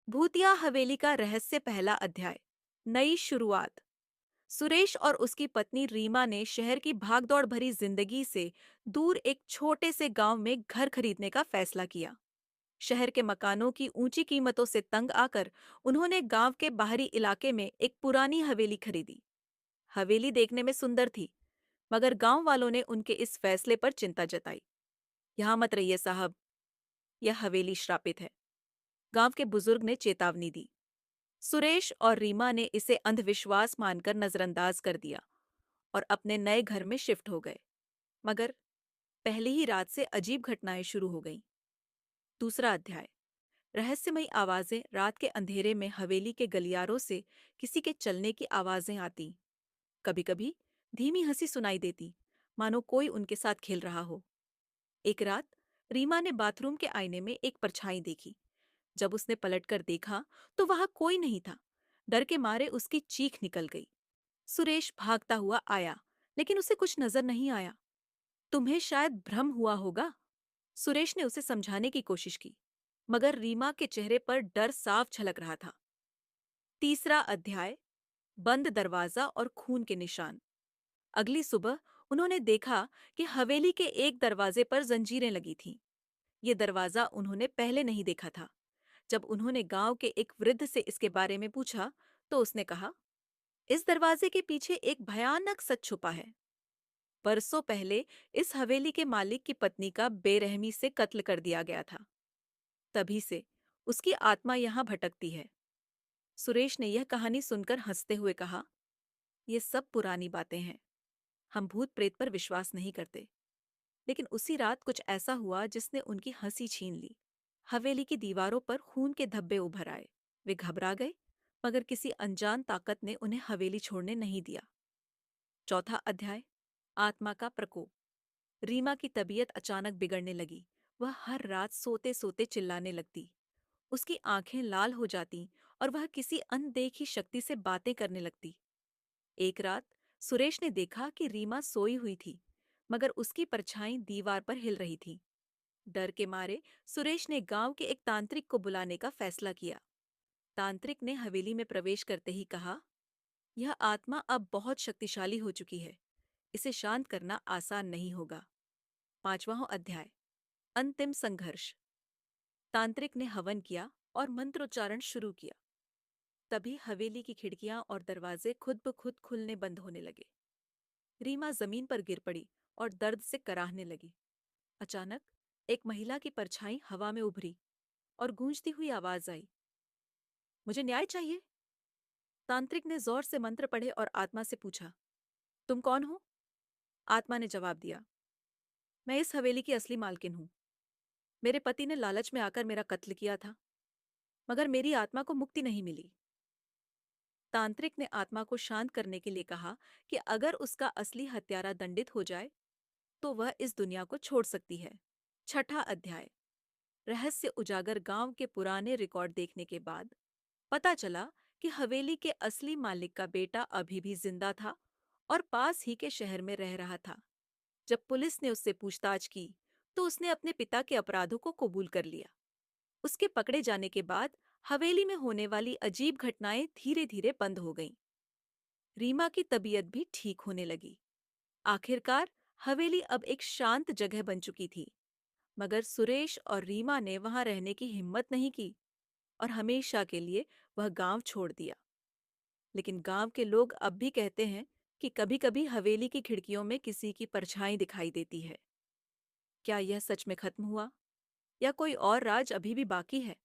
भूतिया हवेली का रहस्य पहला अध्याय। नई शुरुआत। सुरेश और उसकी पत्नी रीमा ने शहर की भागदौड़ भरी जिंदगी से दूर एक छोटे से गांव में घर खरीदने का फैसला किया। शहर के मकानों की ऊंची कीमतों से तंग आकर उन्होंने गांव के बाहरी इलाके में एक पुरानी हवेली खरीदी। हवेली देखने में सुंदर थी, मगर गांव वालों ने उनके इस फैसले पर चिंता जताई। यहां मत रहिए साहब, यह हवेली श्रापित है, गांव के बुजुर्ग ने चेतावनी दी। सुरेश और रीमा ने इसे अंधविश्वास मानकर नजरअंदाज कर दिया और अपने नए घर में शिफ्ट हो गए। मगर पहली ही रात से अजीब घटनाएं शुरू हो गईं। दूसरा अध्याय। रहस्यमयी आवाजें। रात के अंधेरे में हवेली के गलियारों से किसी के चलने की आवाजें आती। कभी कभी धीमी हंसी सुनाई देती, मानो कोई उनके साथ खेल रहा हो। एक रात रीमा ने बाथरूम के आईने में एक परछाई देखी। जब उसने पलटकर देखा तो वहां कोई नहीं था। डर के मारे उसकी चीख निकल गई। सुरेश भागता हुआ आया, लेकिन उसे कुछ नजर नहीं आया। तुम्हें शायद भ्रम हुआ होगा, सुरेश ने उसे समझाने की कोशिश की, मगर रीमा के चेहरे पर डर साफ झलक रहा था। तीसरा अध्याय। बंद दरवाजा और खून के निशान। अगली सुबह उन्होंने देखा कि हवेली के एक दरवाजे पर जंजीरें लगी थीं। ये दरवाजा उन्होंने पहले नहीं देखा था। जब उन्होंने गांव के एक वृद्ध से इसके बारे में पूछा, तो उसने कहा, इस दरवाजे के पीछे एक भयानक सच छुपा है। बरसों पहले इस हवेली के मालिक की पत्नी का बेरहमी से कत्ल कर दिया गया था। तभी से उसकी आत्मा यहाँ भटकती है। सुरेश ने यह कहानी सुनकर हंसते हुए कहा, ये सब पुरानी बातें हैं। हम भूत प्रेत पर विश्वास नहीं करते। लेकिन उसी रात कुछ ऐसा हुआ जिसने उनकी हंसी छीन ली। हवेली की दीवारों पर खून के धब्बे उभर आए। वे घबरा गए, मगर किसी अनजान ताकत ने उन्हें हवेली छोड़ने नहीं दिया। चौथा अध्याय। आत्मा का प्रकोप। रीमा की तबीयत अचानक बिगड़ने लगी। वह हर रात सोते सोते चिल्लाने लगती। उसकी आंखें लाल हो जाती और वह किसी अनदेखी शक्ति से बातें करने लगती। एक रात सुरेश ने देखा कि रीमा सोई हुई थी, मगर उसकी परछाई दीवार पर हिल रही थी। डर के मारे सुरेश ने गांव के एक तांत्रिक को बुलाने का फैसला किया। तांत्रिक ने हवेली में प्रवेश करते ही कहा, यह आत्मा अब बहुत शक्तिशाली हो चुकी है, इसे शांत करना आसान नहीं होगा। पांचवां अध्याय। अंतिम संघर्ष। तांत्रिक ने हवन किया और मंत्रोच्चारण शुरू किया। तभी हवेली की खिड़कियां और दरवाजे खुद ब खुद खुलने बंद होने लगे। रीमा जमीन पर गिर पड़ी और दर्द से कराहने लगी। अचानक एक महिला की परछाई हवा में उभरी और गूंजती हुई आवाज आई, मुझे न्याय चाहिए। तांत्रिक ने जोर से मंत्र पढ़े और आत्मा से पूछा, तुम कौन हो? आत्मा ने जवाब दिया, मैं इस हवेली की असली मालकिन हूं। मेरे पति ने लालच में आकर मेरा कत्ल किया था, मगर मेरी आत्मा को मुक्ति नहीं मिली। तांत्रिक ने आत्मा को शांत करने के लिए कहा कि अगर उसका असली हत्यारा दंडित हो जाए तो वह इस दुनिया को छोड़ सकती है। छठा अध्याय। रहस्य उजागर। गांव के पुराने रिकॉर्ड देखने के बाद पता चला कि हवेली के असली मालिक का बेटा अभी भी जिंदा था और पास ही के शहर में रह रहा था। जब पुलिस ने उससे पूछताछ की तो उसने अपने पिता के अपराधों को कबूल कर लिया। उसके पकड़े जाने के बाद हवेली में होने वाली अजीब घटनाएं धीरे धीरे बंद हो गईं। रीमा की तबीयत भी ठीक होने लगी। आखिरकार हवेली अब एक शांत जगह बन चुकी थी। मगर सुरेश और रीमा ने वहां रहने की हिम्मत नहीं की और हमेशा के लिए वह गांव छोड़ दिया। लेकिन गांव के लोग अब भी कहते हैं कि कभी-कभी हवेली की खिड़कियों में किसी की परछाई दिखाई देती है। क्या यह सच में खत्म हुआ या कोई और राज अभी भी बाकी है?